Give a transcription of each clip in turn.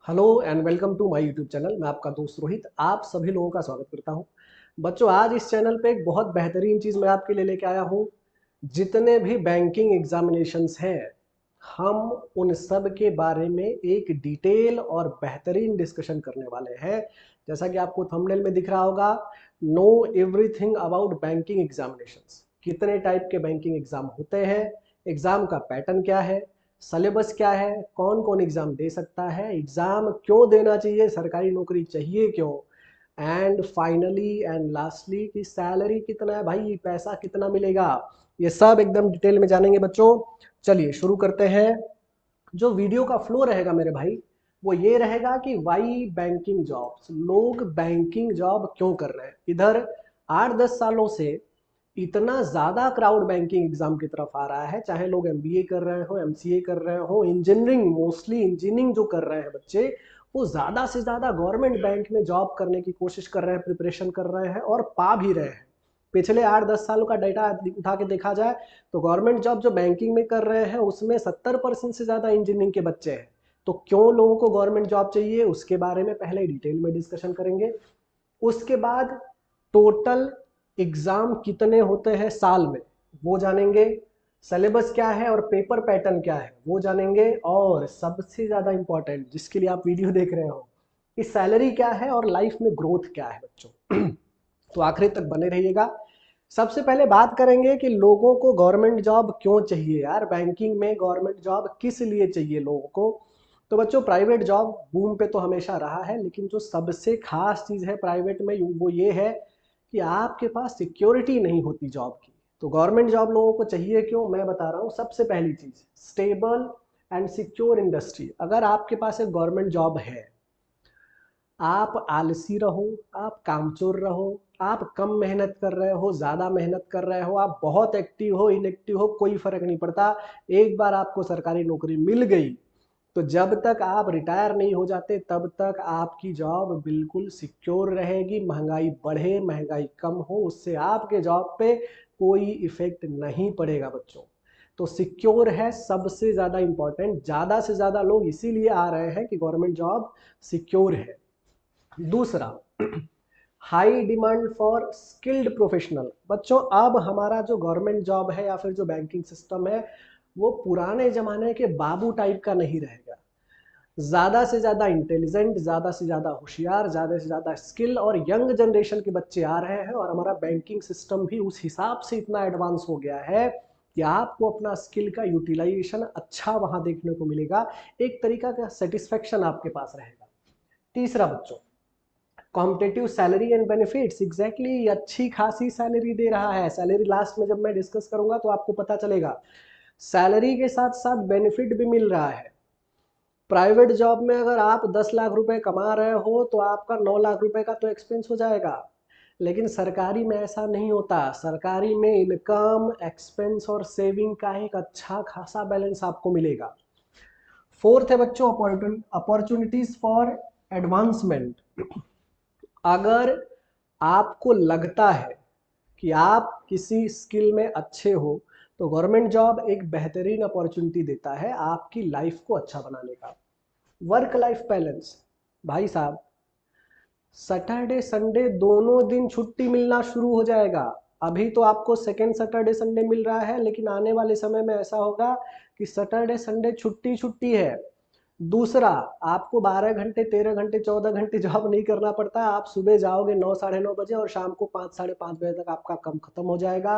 Hello and welcome to my YouTube channel. मैं आपका दोस्त रोहित आप सभी लोगों का स्वागत करता हूं। बच्चों, आज इस चैनल पे एक बहुत बेहतरीन चीज़ मैं आपके लिए लेके आया हूं। जितने भी बैंकिंग एग्जामिनेशंस हैं, हम उन सब के बारे में एक डिटेल और बेहतरीन डिस्कशन करने वाले हैं। जैसा कि आपको थंबनेल में दिख रहा होगा, know everything about banking examinations. कितने टाइप के बैंकिंग एग्जाम होते हैं, एग्जाम का पैटर्न क्या है, सिलेबस क्या है, कौन कौन एग्जाम दे सकता है, एग्जाम क्यों देना चाहिए, सरकारी नौकरी चाहिए क्यों, एंड फाइनली एंड लास्टली की सैलरी कितना है भाई, पैसा कितना मिलेगा, ये सब एकदम डिटेल में जानेंगे बच्चों। चलिए शुरू करते हैं। जो वीडियो का फ्लो रहेगा मेरे भाई, वो ये रहेगा कि वाई बैंकिंग जॉब्स, लोग बैंकिंग जॉब क्यों कर रहे हैं। इधर 8-10 सालों से इतना ज़्यादा क्राउड बैंकिंग एग्जाम की तरफ आ रहा है, चाहे लोग एमबीए कर रहे हो, एमसीए कर रहे हो, इंजीनियरिंग, मोस्टली इंजीनियरिंग जो कर रहे हैं बच्चे, वो ज़्यादा से ज़्यादा गवर्नमेंट बैंक में जॉब करने की कोशिश कर रहे हैं, प्रिपरेशन कर रहे हैं और पा भी रहे हैं। पिछले 8-10 सालों का डाटा उठा के देखा जाए तो गवर्नमेंट जॉब जो बैंकिंग में कर रहे हैं उसमें 70% से ज़्यादा इंजीनियरिंग के बच्चे हैं। तो क्यों लोगों को गवर्नमेंट जॉब चाहिए, उसके बारे में पहले डिटेल में डिस्कशन करेंगे। उसके बाद टोटल एग्जाम कितने होते हैं साल में, वो जानेंगे। सिलेबस क्या है और पेपर पैटर्न क्या है, वो जानेंगे। और सबसे ज़्यादा इंपॉर्टेंट, जिसके लिए आप वीडियो देख रहे हो, कि सैलरी क्या है और लाइफ में ग्रोथ क्या है बच्चों। तो आखिरी तक बने रहिएगा। सबसे पहले बात करेंगे कि लोगों को गवर्नमेंट जॉब क्यों चाहिए यार, बैंकिंग में गवर्नमेंट जॉब किस लिए चाहिए लोगों को। तो बच्चों, प्राइवेट जॉब बूम पे तो हमेशा रहा है, लेकिन जो सबसे खास चीज़ है प्राइवेट में वो ये है कि आपके पास सिक्योरिटी नहीं होती जॉब की। तो गवर्नमेंट जॉब लोगों को चाहिए क्यों, मैं बता रहा हूँ। सबसे पहली चीज़, स्टेबल एंड सिक्योर इंडस्ट्री। अगर आपके पास एक गवर्नमेंट जॉब है, आप आलसी रहो, आप कामचोर रहो, आप कम मेहनत कर रहे हो, ज़्यादा मेहनत कर रहे हो, आप बहुत एक्टिव हो, इनएक्टिव हो, कोई फ़र्क नहीं पड़ता। एक बार आपको सरकारी नौकरी मिल गई तो जब तक आप रिटायर नहीं हो जाते तब तक आपकी जॉब बिल्कुल सिक्योर रहेगी। महंगाई बढ़े, महंगाई कम हो, उससे आपके जॉब पे कोई इफेक्ट नहीं पड़ेगा बच्चों। तो सिक्योर है सबसे ज़्यादा इंपॉर्टेंट। ज़्यादा से ज़्यादा लोग इसीलिए आ रहे हैं कि गवर्नमेंट जॉब सिक्योर है। दूसरा, high demand for skilled professional. बच्चों, अब हमारा जो गवर्नमेंट जॉब है या फिर जो बैंकिंग सिस्टम है, वो पुराने ज़माने के बाबू टाइप का नहीं रहेगा। ज़्यादा से ज़्यादा इंटेलिजेंट, ज़्यादा से ज़्यादा होशियार, ज़्यादा से ज़्यादा स्किल और यंग जनरेशन के बच्चे आ रहे हैं। और हमारा बैंकिंग सिस्टम भी उस हिसाब से इतना एडवांस हो गया है कि आपको अपना स्किल का यूटिलाइजेशन अच्छा वहाँ देखने को मिलेगा। एक तरीका का सेटिस्फेक्शन आपके पास रहेगा। तीसरा बच्चों, competitive salary and benefits. Exactly, अच्छी खासी सैलरी दे रहा है। सैलरी लास्ट में जब मैं डिस्कस करूंगा तो आपको पता चलेगा। सैलरी के साथ साथ बेनिफिट भी मिल रहा है। प्राइवेट जॉब में अगर आप 10 लाख रुपए कमा रहे हो तो आपका 9 लाख रुपए का तो एक्सपेंस हो जाएगा। लेकिन सरकारी में ऐसा नहीं होता। सरकारी में इनकम, एक्सपेंस और सेविंग का एक अच्छा खासा बैलेंस आपको मिलेगा। फोर्थ है बच्चों, अपॉर्चुनिटीज फॉर एडवांसमेंट। अगर आपको लगता है कि आप किसी स्किल में अच्छे हो तो गवर्नमेंट जॉब एक बेहतरीन अपॉर्चुनिटी देता है आपकी लाइफ को अच्छा बनाने का। वर्क लाइफ बैलेंस, भाई साहब, सैटरडे संडे दोनों दिन छुट्टी मिलना शुरू हो जाएगा। अभी तो आपको सेकेंड सैटरडे संडे मिल रहा है, लेकिन आने वाले समय में ऐसा होगा कि सैटरडे संडे छुट्टी छुट्टी है। दूसरा, आपको 12 घंटे, 13 घंटे, 14 घंटे जॉब नहीं करना पड़ता। आप सुबह जाओगे 9 साढ़े 9 बजे और शाम को 5 साढ़े 5 बजे तक आपका काम खत्म हो जाएगा।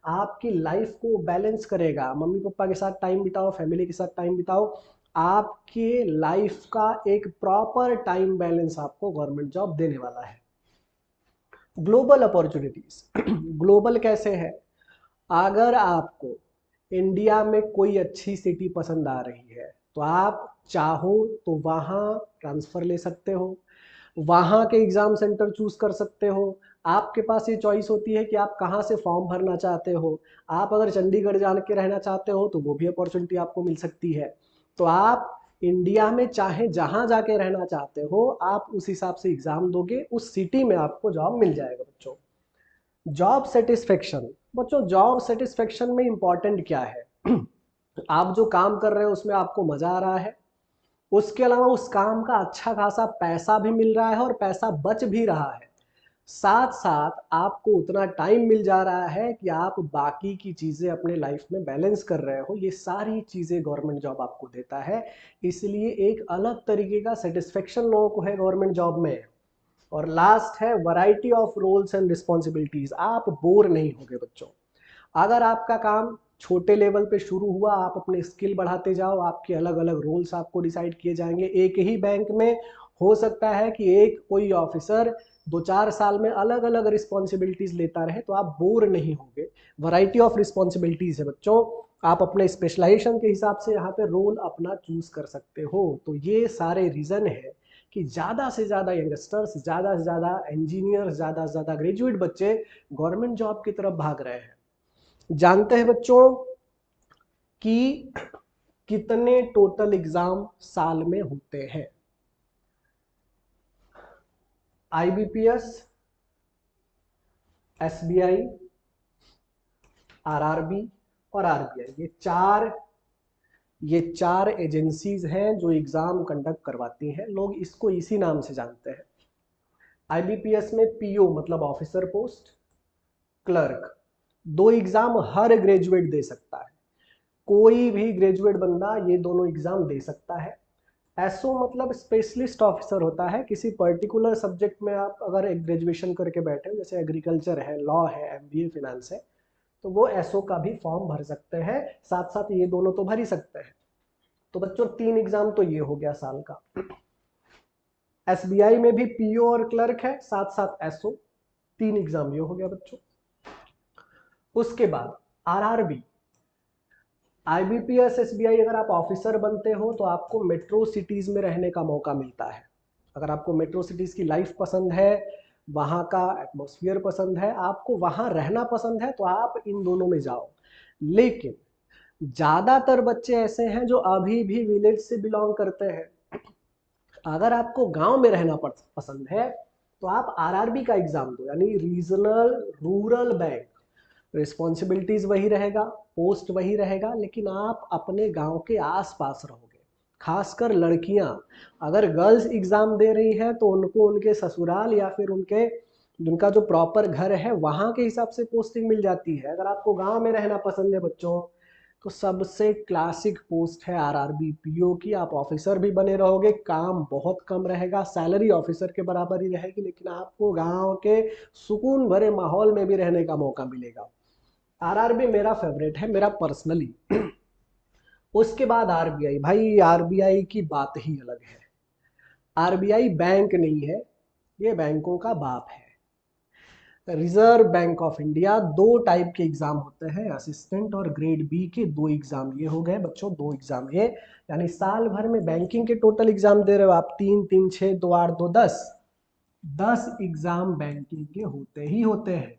आपकी लाइफ को बैलेंस करेगा। मम्मी पापा के साथ टाइम बिताओ, फैमिली के साथ टाइम बिताओ। आपके लाइफ का एक प्रॉपर टाइम बैलेंस आपको गवर्नमेंट जॉब देने वाला है। Global opportunities. ग्लोबल कैसे है, अगर आपको इंडिया में कोई अच्छी सिटी पसंद आ रही है तो आप चाहो तो वहाँ ट्रांसफ़र ले सकते हो, वहाँ के एग्ज़ाम सेंटर चूज़ कर सकते हो। आपके पास ये चॉइस होती है कि आप कहाँ से फॉर्म भरना चाहते हो। आप अगर चंडीगढ़ जान के रहना चाहते हो तो वो भी अपॉर्चुनिटी आपको मिल सकती है। तो आप इंडिया में चाहे जहाँ जाके रहना चाहते हो, आप उस हिसाब से एग्ज़ाम दोगे, उस सिटी में आपको जॉब मिल जाएगा बच्चों। Job satisfaction. बच्चों, जॉब सेटिस्फेक्शन में इंपॉर्टेंट क्या है। आप जो काम कर रहे हो उसमें आपको मज़ा आ रहा है, उसके अलावा उस काम का अच्छा खासा पैसा भी मिल रहा है और पैसा बच भी रहा है, साथ साथ आपको उतना टाइम मिल जा रहा है कि आप बाकी की चीज़ें अपने लाइफ में बैलेंस कर रहे हो। ये सारी चीज़ें गवर्नमेंट जॉब आपको देता है, इसलिए एक अलग तरीके का सेटिस्फेक्शन लोगों को है गवर्नमेंट जॉब में। और लास्ट है variety of roles and responsibilities, आप बोर नहीं होगे बच्चों। अगर आपका काम छोटे लेवल पे शुरू हुआ, आप अपने स्किल बढ़ाते जाओ, आपके अलग अलग रोल्स आपको डिसाइड किए जाएंगे। एक ही बैंक में हो सकता है कि एक कोई ऑफिसर 2-4 साल में अलग अलग रिस्पॉन्सिबिलिटीज लेता रहे, तो आप बोर नहीं होंगे। वैरायटी ऑफ रिस्पॉन्सिबिलिटीज है बच्चों, आप अपने स्पेशलाइजेशन के हिसाब से यहाँ पे रोल अपना चूज कर सकते हो। तो ये सारे रीजन है कि ज़्यादा से ज़्यादा यंगस्टर्स, ज़्यादा से ज़्यादा इंजीनियर, ज़्यादा से ज़्यादा ग्रेजुएट बच्चे गवर्नमेंट जॉब की तरफ भाग रहे हैं। जानते हैं बच्चों कि कितने टोटल एग्जाम साल में होते हैं? आईबीपीएस, एसबीआई, आरआरबी और आरबीआई, ये चार एजेंसीज हैं जो एग्जाम कंडक्ट करवाती हैं। लोग इसको इसी नाम से जानते हैं। आईबीपीएस में पीओ मतलब ऑफिसर पोस्ट, क्लर्क, 2 एग्जाम हर ग्रेजुएट दे सकता है। कोई भी ग्रेजुएट बंदा ये दोनों एग्जाम दे सकता है। एसओ मतलब स्पेशलिस्ट ऑफिसर होता है। किसी पर्टिकुलर सब्जेक्ट में आप अगर एक ग्रेजुएशन करके बैठे, जैसे एग्रीकल्चर है, लॉ है, एमबीए फाइनेंस है, तो वो एसओ का भी फॉर्म भर सकते हैं। साथ साथ ये दोनों तो भर ही सकते हैं। तो बच्चों 3 एग्जाम तो ये हो गया साल का। एसबीआई में भी पीओ और क्लर्क है, साथ साथ एसओ, 3 एग्जाम ये हो गया बच्चों। उसके बाद आरआरबी, आईबीपीएस, एसबीआई, अगर आप ऑफिसर बनते हो तो आपको मेट्रो सिटीज में रहने का मौका मिलता है। अगर आपको मेट्रो सिटीज की लाइफ पसंद है, वहाँ का एटमॉस्फेयर पसंद है, आपको वहाँ रहना पसंद है, तो आप इन दोनों में जाओ। लेकिन ज़्यादातर बच्चे ऐसे हैं जो अभी भी विलेज से बिलोंग करते हैं। अगर आपको गांव में रहना पसंद है, तो आप आरआरबी का एग्जाम दो, यानी रीजनल रूरल बैंक। रिस्पॉन्सिबिलिटीज वही रहेगा, पोस्ट वही रहेगा, लेकिन आप अपने गांव के आसपास रहोगे। खासकर लड़कियां अगर गर्ल्स एग्जाम दे रही है, तो उनको उनके ससुराल या फिर उनका जो प्रॉपर घर है वहां के हिसाब से पोस्टिंग मिल जाती है। अगर आपको गांव में रहना पसंद है बच्चों, तो सबसे क्लासिक पोस्ट है आरआरबी पीओ की। आप ऑफिसर भी बने रहोगे, काम बहुत कम रहेगा, सैलरी ऑफिसर के बराबर ही रहेगी, लेकिन आपको गांव के सुकून भरे माहौल में भी रहने का मौका मिलेगा। आरआरबी मेरा फेवरेट है, मेरा पर्सनली। उसके बाद आरबीआई, भाई आरबीआई की बात ही अलग है। आरबीआई बैंक नहीं है, ये बैंकों का बाप है। Reserve bank of India, 2 type के एग्जाम होते हैं, असिस्टेंट और ग्रेड बी के 2 एग्जाम ये हो गए बच्चों, 2 एग्जाम ये। यानी साल भर में बैंकिंग के टोटल एग्जाम दे रहे हो आप 3, 3, 6, 2, 8, 2, 10 एग्जाम बैंकिंग के होते ही होते हैं।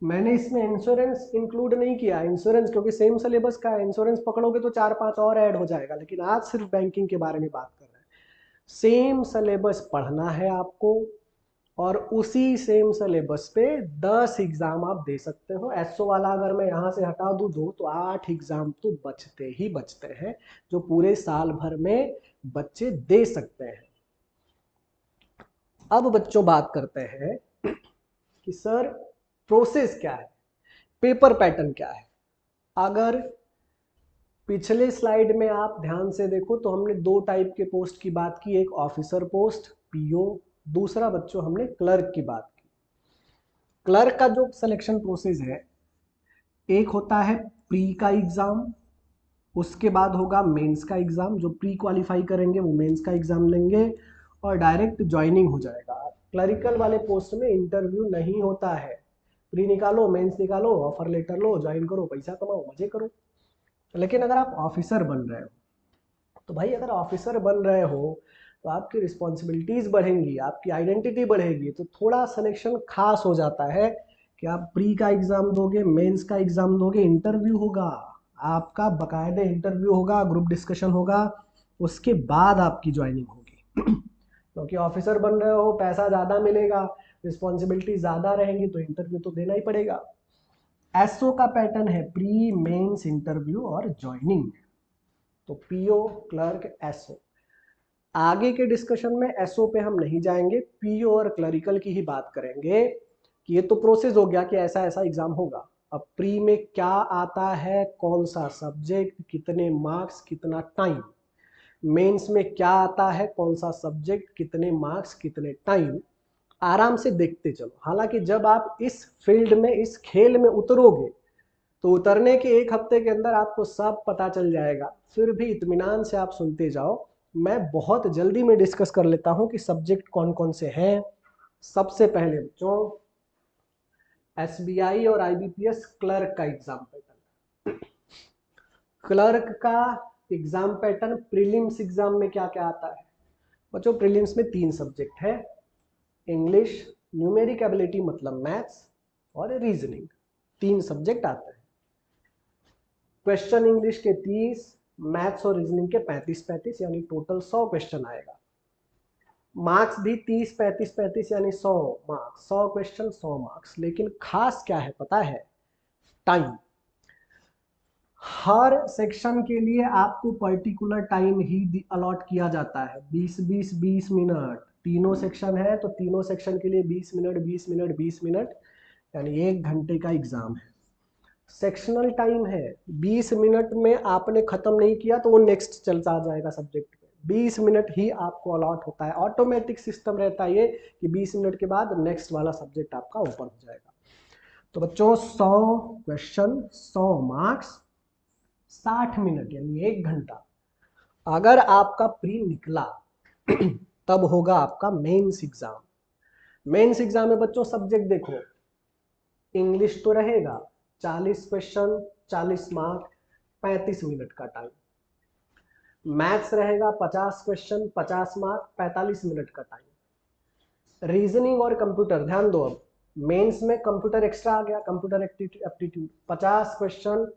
मैंने इसमें इंश्योरेंस इंक्लूड नहीं किया, इंश्योरेंस क्योंकि सेम सिलेबस का है, इंश्योरेंस पकड़ोगे तो 4-5 और ऐड हो जाएगा, लेकिन आज सिर्फ बैंकिंग के बारे में बात कर रहे हैं। सेम सिलेबस पढ़ना है आपको, और उसी सेम सिलेबस पे 10 एग्जाम आप दे सकते हो। एसओ वाला अगर मैं यहाँ से हटा दूँ 2, तो 8 एग्जाम तो बचते ही बचते हैं, जो पूरे साल भर में बच्चे दे सकते हैं। अब बच्चों बात करते हैं कि सर प्रोसेस क्या है, पेपर पैटर्न क्या है। अगर पिछले स्लाइड में आप ध्यान से देखो तो हमने 2 टाइप के पोस्ट की बात की, एक ऑफिसर पोस्ट पीओ, दूसरा बच्चों हमने क्लर्क की बात की। क्लर्क का जो सिलेक्शन प्रोसेस है, एक होता है प्री का एग्जाम, उसके बाद होगा मेंस का एग्जाम। जो प्री क्वालिफाई करेंगे वो मेंस का एग्जाम लेंगे और डायरेक्ट ज्वाइनिंग हो जाएगा। क्लरिकल वाले पोस्ट में इंटरव्यू नहीं होता है, प्री निकालो, मेंस निकालो, ऑफर लेटर लो, ज्वाइन करो, पैसा कमाओ, मजे करो। लेकिन अगर आप ऑफिसर बन रहे हो, तो भाई अगर ऑफिसर बन रहे हो तो आपकी रिस्पॉन्सिबिलिटीज बढ़ेंगी, आपकी आइडेंटिटी बढ़ेगी, तो थोड़ा सिलेक्शन खास हो जाता है कि आप प्री का एग्जाम दोगे, मेंस का एग्जाम दोगे, इंटरव्यू होगा आपका, बकायदे इंटरव्यू होगा, ग्रुप डिस्कशन होगा, उसके बाद आपकी ज्वाइनिंग होगी। क्योंकि ऑफिसर बन रहे हो, पैसा ज़्यादा मिलेगा, रिस्पॉन्सिबिलिटी ज़्यादा रहेंगी, तो इंटरव्यू तो देना ही पड़ेगा। एसओ का पैटर्न है प्री, मेंस, इंटरव्यू और ज्वाइनिंग। तो पीओ, क्लर्क, एसओ। आगे के डिस्कशन में एसओ पे हम नहीं जाएंगे, पीओ और क्लरिकल की ही बात करेंगे कि ये तो प्रोसेस हो गया कि ऐसा ऐसा एग्जाम होगा। अब प्री में क्या आता है, कौन सा सब्जेक्ट, कितने मार्क्स, कितना टाइम। मेंस में क्या आता है, कौन सा सब्जेक्ट, कितने मार्क्स, कितने टाइम। आराम से देखते चलो। हालांकि जब आप इस फील्ड में, इस खेल में उतरोगे तो उतरने के एक हफ्ते के अंदर आपको सब पता चल जाएगा। फिर भी इत्मीनान से आप सुनते जाओ। मैं बहुत जल्दी में डिस्कस कर लेता हूं कि सब्जेक्ट कौन कौन से हैं। सबसे पहले बच्चों, एसबीआई और आईबीपीएस क्लर्क का एग्जाम पैटर्न। क्लर्क का एग्जाम पैटर्न प्रीलिम्स एग्जाम में क्या क्या आता है बच्चों? प्रीलिम्स में 3 सब्जेक्ट है, इंग्लिश, न्यूमेरिक एबिलिटी मतलब मैथ्स, और रीजनिंग। 3 सब्जेक्ट आते हैं। क्वेश्चन इंग्लिश के 30, मैथ्स और रीजनिंग के 35 यानी टोटल 100 क्वेश्चन आएगा। मार्क्स भी 30 35 यानी 100 मार्क्स, 100 क्वेश्चन 100 मार्क्स। लेकिन खास क्या है पता है? टाइम। हर सेक्शन के लिए आपको पर्टिकुलर टाइम ही अलॉट किया जाता है। 20 मिनट। तीनों सेक्शन है तो तीनों सेक्शन के लिए 20 मिनट 20 मिनट 20 मिनट, यानी 1 घंटे का एग्जाम है। सेक्शनल टाइम है, 20 मिनट में आपने खत्म नहीं किया तो वो नेक्स्ट चलता आ जाएगा सब्जेक्ट पे। 20 मिनट ही आपको अलॉट होता है, ऑटोमेटिक सिस्टम रहता है ये कि 20 मिनट के बाद नेक्स्ट वाला सब्जेक्ट आपका ओपन हो जाएगा। तो बच्चों 100 क्वेश्चन 100 मार्क्स, 60 मिनट यानी 1 घंटा। अगर आपका प्री निकला तब होगा आपका मेंस एग्जाम। मेंस एग्जाम में बच्चों सब्जेक्ट देखो, इंग्लिश तो रहेगा 40 क्वेश्चन 40 मार्क 35 मिनट का टाइम। मैथ्स रहेगा 50 क्वेश्चन 50 मार्क 45 मिनट का टाइम। रीजनिंग और कंप्यूटर, ध्यान दो, अब मेंस में कंप्यूटर एक्स्ट्रा आ गया, कंप्यूटर एप्टीट्यूड 50 क्वेश्चन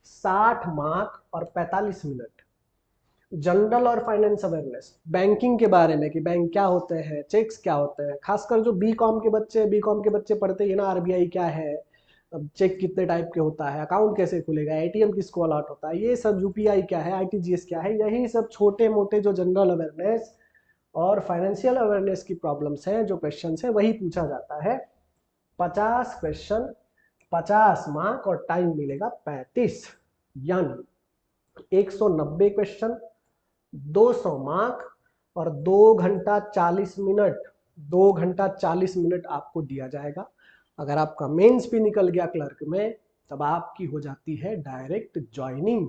60 मार्क और 45 मिनट। जनरल और फाइनेंस अवेयरनेस, बैंकिंग के बारे में कि बैंक क्या होते हैं, चेक्स क्या होते हैं। खासकर जो बीकॉम के बच्चे पढ़ते हैं ना, आरबीआई क्या है, चेक कितने टाइप के होता है, अकाउंट कैसे खुलेगा, एटीएम किसको अलॉट होता है, ये सब, यूपीआई क्या है, आरटीजीएस क्या है, यही सब छोटे मोटे जो जनरल अवेयरनेस और फाइनेंशियल अवेयरनेस की प्रॉब्लम्स हैं, जो क्वेश्चन है, वही पूछा जाता है। 50 क्वेश्चन 50 मार्क और टाइम मिलेगा 35, यानी 190 क्वेश्चन 200 मार्क और 2 घंटा 40 मिनट, 2 घंटा 40 मिनट आपको दिया जाएगा। अगर आपका मेंस भी निकल गया क्लर्क में, तब आपकी हो जाती है डायरेक्ट ज्वाइनिंग।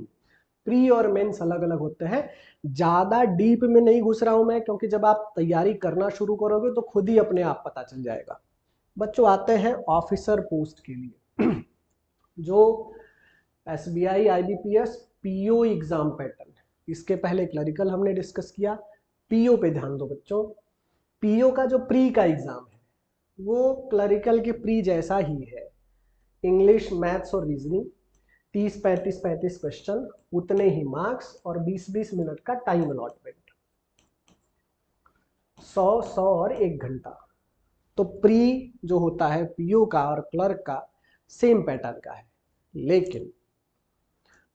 प्री और मेंस अलग अलग होते हैं। ज्यादा डीप में नहीं घुस रहा हूं मैं, क्योंकि जब आप तैयारी करना शुरू करोगे तो खुद ही अपने आप पता चल जाएगा। बच्चों आते हैं ऑफिसर पोस्ट के लिए जो SBI IBPS PO exam pattern. इसके पहले क्लरिकल हमने डिस्कस किया, पीओ पे ध्यान दो बच्चों। पीओ का जो प्री का एग्जाम है वो क्लरिकल के प्री जैसा ही है। इंग्लिश, मैथ्स और रीजनिंग, 30 35 क्वेश्चन, उतने ही मार्क्स और 20 मिनट का टाइम अलॉटमेंट, 100 और 1 घंटा। तो प्री जो होता है पीओ का और क्लर्क का सेम पैटर्न का है, लेकिन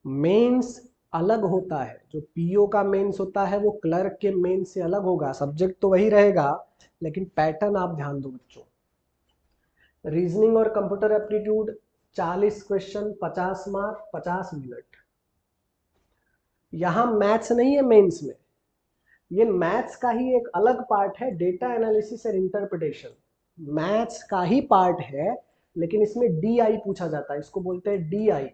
मेंस अलग होता है। जो पीओ का मेंस होता है वो क्लर्क के मेंस से अलग होगा। सब्जेक्ट तो वही रहेगा, लेकिन पैटर्न आप ध्यान दो बच्चों। रीजनिंग और computer aptitude 40 question 50 mark 50 minute. यहां मैथ्स नहीं है मेंस में, ये मैथ्स का ही एक अलग पार्ट है, डेटा एनालिसिस और इंटरप्रिटेशन। मैथ्स का ही पार्ट है, लेकिन इसमें डीआई पूछा जाता है, इसको बोलते हैं डीआई।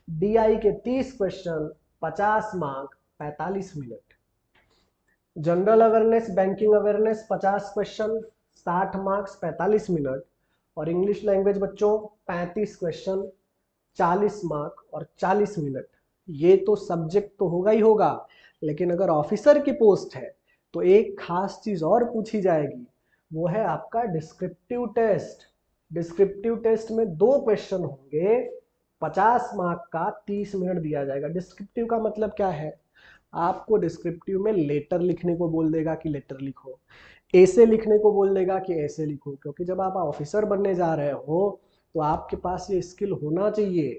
डीआई के 30 question 50 mark 45 minute. General awareness, banking awareness 50 question 60 marks 45 minute. और इंग्लिश लैंग्वेज बच्चों 35 क्वेश्चन 40 मार्क और 40 मिनट। ये तो सब्जेक्ट तो होगा ही होगा, लेकिन अगर ऑफिसर की पोस्ट है तो एक खास चीज और पूछी जाएगी, वो है आपका डिस्क्रिप्टिव टेस्ट। डिस्क्रिप्टिव टेस्ट में 2 क्वेश्चन होंगे, 50 मार्क का 30 मिनट दिया जाएगा। डिस्क्रिप्टिव का मतलब क्या है? आपको डिस्क्रिप्टिव में लेटर लिखने को बोल देगा कि लेटर लिखो, ऐसे लिखने को बोल देगा कि ऐसे लिखो, क्योंकि जब आप ऑफिसर बनने जा रहे हो तो आपके पास ये स्किल होना चाहिए।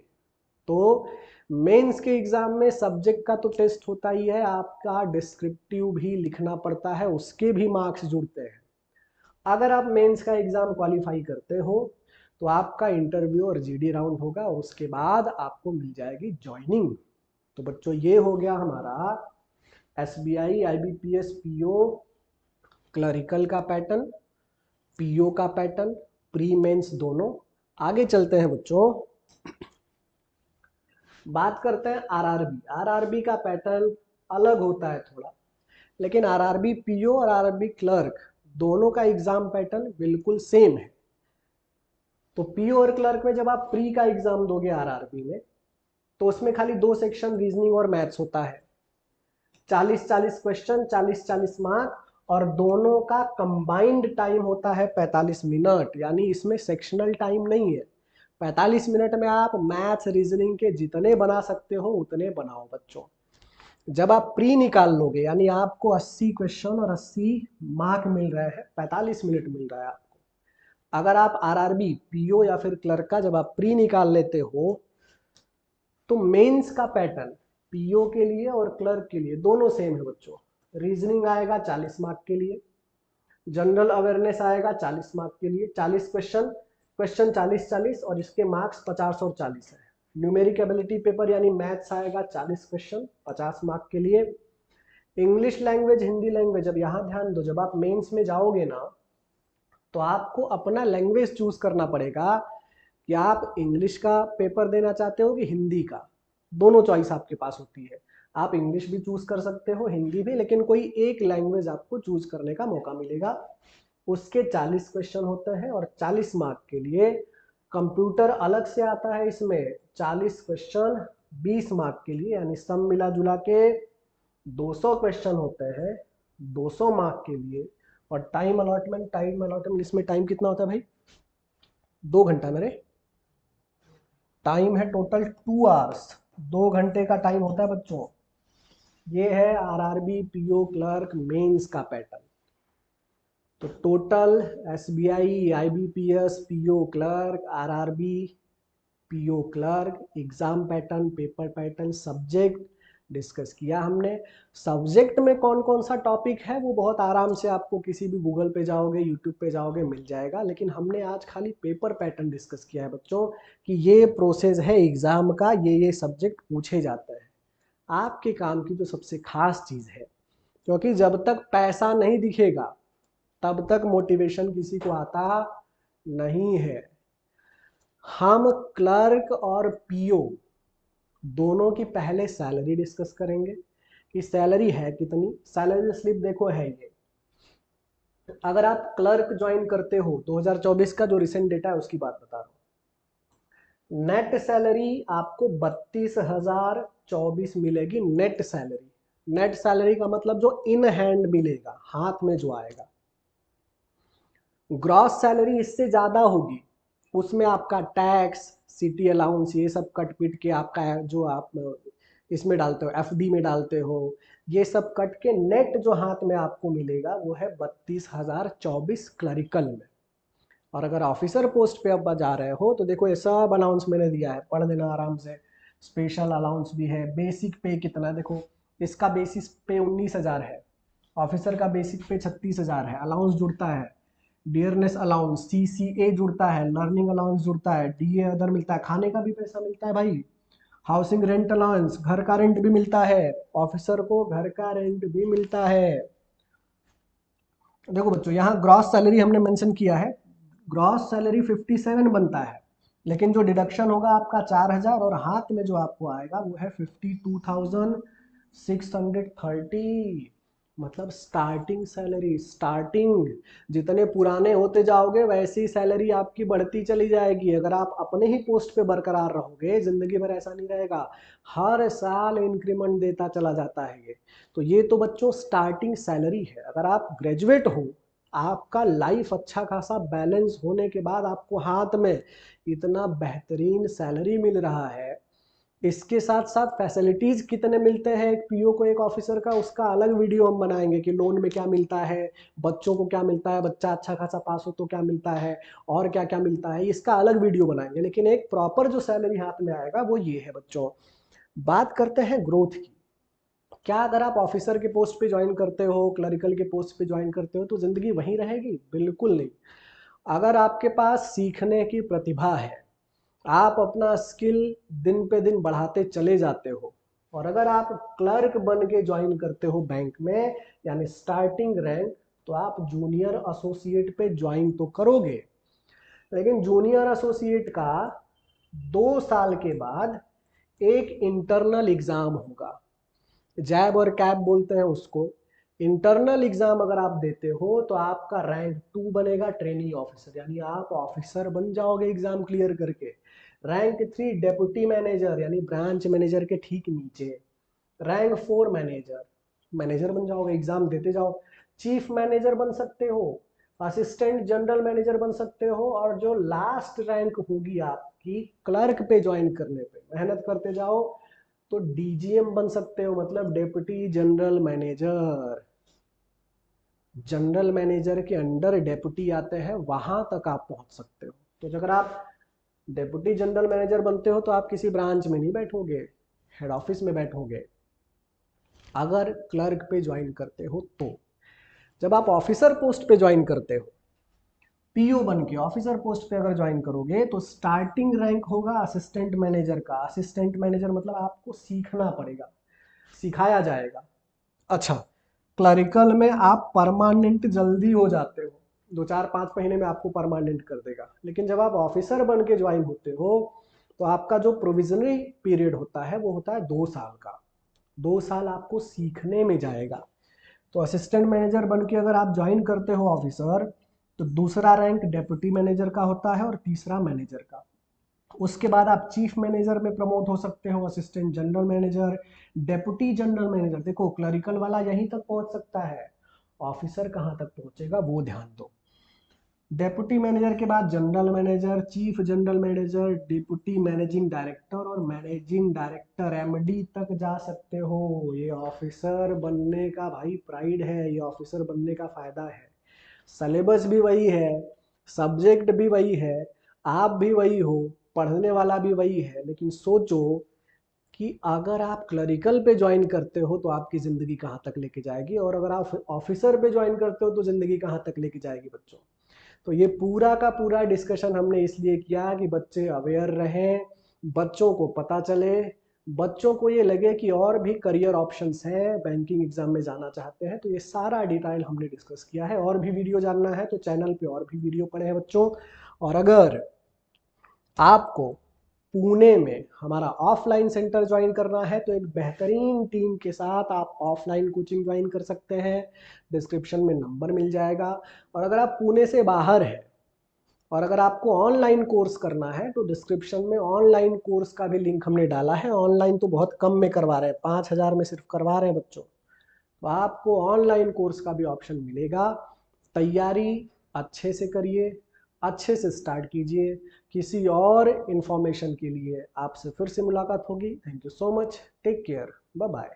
तो मेंस के एग्जाम में सब्जेक्ट का तो टेस्ट होता ही है, आपका डिस्क्रिप्टिव भी लिखना पड़ता है, उसके भी मार्क्स जुड़ते हैं। अगर आप मेंस का एग्जाम क्वालिफाई करते हो तो आपका इंटरव्यू और जीडी राउंड होगा और उसके बाद आपको मिल जाएगी ज्वाइनिंग। तो बच्चों ये हो गया हमारा एसबीआई, आईबीपीएस, पीओ क्लरिकल का पैटर्न, पीओ का पैटर्न, प्री मेंस दोनों। आगे चलते हैं बच्चों, बात करते हैं आरआरबी। आरआरबी का पैटर्न अलग होता है थोड़ा, लेकिन आरआरबी पीओ और आरआरबी क्लर्क दोनों का एग्जाम पैटर्न बिल्कुल सेम है। तो पीओ और क्लर्क में जब आप प्री का एग्जाम दोगे आरआरबी में, तो उसमें खाली 2 सेक्शन रीजनिंग और मैथ्स होता है, 40-40 क्वेश्चन, 40-40 मार्क, और दोनों का कंबाइंड टाइम होता है 45 मिनट। यानी इसमें सेक्शनल टाइम नहीं है। 45 मिनट में आप मैथ्स रीजनिंग के जितने बना सकते हो उतने बनाओ बच्चों। जब आप प्री निकाल लोगे, यानी आपको 80 क्वेश्चन और 80 मार्क मिल रहे हैं, 45 मिनट मिल रहा है आपको। अगर आप आरआरबी, पीओ या फिर क्लर्क का जब आप प्री निकाल लेते हो, तो मेंस का पैटर्न पीओ के लिए और क्लर्क के लिए दोनों सेम है बच्चों। रीजनिंग आएगा 40 मार्क के लिए, जनरल अवेयरनेस आएगा 40 मार्क के लिए, 40 क्वेश्चन, क्वेश्चन 40-40, और इसके मार्क्स 50 और 40 है। न्यूमेरिक एबिलिटी पेपर यानी मैथ्स आएगा 40 क्वेश्चन, 50 मार्क के लिए। इंग्लिश लैंग्वेज, हिंदी लैंग्वेज, अब यहाँ ध्यान दो, जब आप मेंस में जाओगे ना, तो आपको अपना लैंग्वेज चूज करना पड़ेगा कि आप इंग्लिश का पेपर देना चाहते हो कि हिंदी का। दोनों चॉइस आपके पास होती है, आप इंग्लिश भी चूज कर सकते हो, हिंदी भी, लेकिन कोई एक लैंग्वेज आपको चूज करने का मौका मिलेगा। उसके 40 क्वेश्चन होते हैं, और 40 मार्क के लिए कंप्यूटर अलग से आता है। इसमें 40 क्वेश्चन 20 मार्क के लिए, यानी सब मिला जुला के 200 क्वेश्चन होते हैं 200 मार्क के लिए। और टाइम अलॉटमेंट इसमें टाइम कितना होता है भाई? 2 घंटा मेरे, टाइम है टोटल 2 आवर्स, 2 घंटे का टाइम होता है बच्चों। ये है आरआरबी, पीओ, क्लर्क, मेंस का पैटर्न। तो total SBI, IBPS, PO clerk, RRB, PO clerk, exam pattern, paper pattern, subject discuss किया हमने। सब्जेक्ट में कौन कौन सा टॉपिक है वो बहुत आराम से आपको किसी भी गूगल पे जाओगे, यूट्यूब पे जाओगे, मिल जाएगा। लेकिन हमने आज खाली पेपर पैटर्न डिस्कस किया है बच्चों, कि ये प्रोसेस है एग्जाम का, ये सब्जेक्ट पूछे जाते हैं। आपके काम की जो सबसे खास चीज़ है, क्योंकि जब तक पैसा नहीं दिखेगा तब तक मोटिवेशन किसी को आता नहीं है। हम क्लर्क और पीओ दोनों की पहले सैलरी डिस्कस करेंगे कि सैलरी है कितनी। सैलरी स्लिप देखो है ये, अगर आप क्लर्क ज्वाइन करते हो 2024 का जो रिसेंट डेटा है उसकी बात बता रहा हूँ, नेट सैलरी आपको 32,024 मिलेगी। नेट सैलरी, नेट सैलरी का मतलब जो इन हैंड मिलेगा, हाथ में जो आएगा। ग्रॉस सैलरी इससे ज्यादा होगी, उसमें आपका टैक्स, सिटी अलाउंस, ये सब कट पिट के आपका जो आप इसमें डालते हो, एफडी में डालते हो, ये सब कट के नेट जो हाथ में आपको मिलेगा वो है 32,024 क्लरिकल में। और अगर ऑफिसर पोस्ट पे अब जा रहे हो तो देखो ये सब अलाउंस मैंने दिया है, पढ़ लेना आराम से। स्पेशल अलाउंस भी है। बेसिक पे कितना देखो, इसका बेसिक पे 19,000 है, ऑफिसर का बेसिक पे 36,000 है। अलाउंस जुड़ता है, डियरनेस अलाउंस, सीसीए जुड़ता है, लर्निंग अलाउंस जुड़ता है, डीए अदर मिलता है, खाने का भी पैसा मिलता है भाई, हाउसिंग रेंट अलाउंस, घर का रेंट भी मिलता है, ऑफिसर को घर का रेंट भी मिलता है। देखो बच्चों यहाँ ग्रॉस सैलरी हमने मेंशन किया है, ग्रॉस सैलरी 57 बनता है, लेकिन जो डिडक्शन होगा आपका 4,000, और हाथ में जो आपको आएगा वो है 52,630। मतलब स्टार्टिंग सैलरी, स्टार्टिंग। जितने पुराने होते जाओगे वैसी सैलरी आपकी बढ़ती चली जाएगी। अगर आप अपने ही पोस्ट पे बरकरार रहोगे, जिंदगी भर ऐसा नहीं रहेगा, हर साल इंक्रीमेंट देता चला जाता है ये। तो ये तो बच्चों स्टार्टिंग सैलरी है। अगर आप ग्रेजुएट हो, आपका लाइफ अच्छा खासा बैलेंस होने के बाद आपको हाथ में इतना बेहतरीन सैलरी मिल रहा है, इसके साथ साथ फैसिलिटीज कितने मिलते हैं एक पीओ को, एक ऑफिसर का, उसका अलग वीडियो हम बनाएंगे कि लोन में क्या मिलता है, बच्चों को क्या मिलता है, बच्चा अच्छा खासा पास हो तो क्या मिलता है, और क्या क्या मिलता है, इसका अलग वीडियो बनाएंगे। लेकिन एक प्रॉपर जो सैलरी हाथ में आएगा वो ये है बच्चों। बात करते हैं ग्रोथ की। क्या अगर आप ऑफिसर के पोस्ट पे ज्वाइन करते हो, क्लरिकल के पोस्ट पे ज्वाइन करते हो तो ज़िंदगी वहीं रहेगी? बिल्कुल नहीं। अगर आपके पास सीखने की प्रतिभा है, आप अपना स्किल दिन पे दिन बढ़ाते चले जाते हो, और अगर आप क्लर्क बन के ज्वाइन करते हो बैंक में, यानी स्टार्टिंग रैंक, तो आप जूनियर एसोसिएट पे ज्वाइन तो करोगे, लेकिन जूनियर एसोसिएट का 2 साल के बाद एक इंटरनल एग्ज़ाम होगा, जैब और कैब बोलते हैं उसको। इंटरनल एग्जाम अगर आप देते हो तो आपका रैंक 2 बनेगा, ट्रेनी ऑफिसर, यानी आप ऑफिसर बन जाओगे एग्जाम क्लियर करके। रैंक 3 डेप्यूटी मैनेजर, यानी ब्रांच मैनेजर के ठीक नीचे। रैंक 4 मैनेजर, मैनेजर बन जाओगे, एग्जाम देते जाओ। चीफ मैनेजर बन सकते हो, असिस्टेंट जनरल मैनेजर बन सकते हो, और जो लास्ट रैंक होगी आपकी क्लर्क पे ज्वाइन करने पे, मेहनत करते जाओ तो डीजीएम बन सकते हो, मतलब deputy general manager. General manager के अंडर डेप्यूटी आते हैं, वहां तक आप पहुंच सकते हो। तो अगर आप डेप्यूटी जनरल मैनेजर बनते हो तो आप किसी ब्रांच में नहीं बैठोगे, हेड ऑफिस में बैठोगे अगर क्लर्क पे ज्वाइन करते हो तो। जब आप ऑफिसर पोस्ट पे ज्वाइन करते हो, पीओ बन के ऑफिसर पोस्ट पे अगर ज्वाइन करोगे, तो स्टार्टिंग रैंक होगा असिस्टेंट मैनेजर का। असिस्टेंट मैनेजर मतलब आपको सीखना पड़ेगा, सिखाया जाएगा। अच्छा, क्लरिकल में आप परमानेंट जल्दी हो जाते हो, 2 4 5 महीने में आपको परमानेंट कर देगा। लेकिन जब आप ऑफिसर बन के ज्वाइन होते हो तो आपका जो प्रोविजनरी पीरियड होता है वो होता है 2 साल का। 2 साल आपको सीखने में जाएगा। तो असिस्टेंट मैनेजर बन के अगर आप ज्वाइन करते हो ऑफिसर, तो दूसरा रैंक डेप्यूटी मैनेजर का होता है और तीसरा मैनेजर का। उसके बाद आप चीफ मैनेजर में प्रमोट हो सकते हो, assistant general manager, deputy general manager. देखो क्लरिकल वाला यहीं तक पहुंच सकता है, ऑफिसर कहां तक पहुंचेगा वो ध्यान दो। डेप्यूटी मैनेजर के बाद general manager, chief general manager, deputy managing director और मैनेजिंग डायरेक्टर एमडी तक जा सकते हो। ये ऑफिसर बनने का भाई प्राइड है, ये ऑफिसर बनने का फायदा है। सिलेबस भी वही है, सब्जेक्ट भी वही है, आप भी वही हो, पढ़ने वाला भी वही है। लेकिन सोचो कि अगर आप क्लरिकल पे ज्वाइन करते हो तो आपकी ज़िंदगी कहाँ तक लेके जाएगी, और अगर आप ऑफिसर पे ज्वाइन करते हो तो ज़िंदगी कहाँ तक लेके जाएगी बच्चों। तो ये पूरा का पूरा डिस्कशन हमने इसलिए किया कि बच्चे अवेयर रहें, बच्चों को पता चले, बच्चों को ये लगे कि और भी करियर ऑप्शंस हैं, बैंकिंग एग्जाम में जाना चाहते हैं। तो ये सारा डिटेल हमने डिस्कस किया है। और भी वीडियो जानना है तो चैनल पे और भी वीडियो पड़े हैं बच्चों। और अगर आपको पुणे में हमारा ऑफलाइन सेंटर ज्वाइन करना है तो एक बेहतरीन टीम के साथ आप ऑफलाइन कोचिंग ज्वाइन कर सकते हैं, डिस्क्रिप्शन में नंबर मिल जाएगा। और अगर आप पुणे से बाहर हैं और अगर आपको ऑनलाइन कोर्स करना है तो डिस्क्रिप्शन में ऑनलाइन कोर्स का भी लिंक हमने डाला है। ऑनलाइन तो बहुत कम में करवा रहे हैं, 5,000 में सिर्फ करवा रहे हैं बच्चों। तो आपको ऑनलाइन कोर्स का भी ऑप्शन मिलेगा। तैयारी अच्छे से करिए, अच्छे से स्टार्ट कीजिए। किसी और इन्फॉर्मेशन के लिए आपसे फिर से मुलाकात होगी। Thank you so much, take care, bye bye.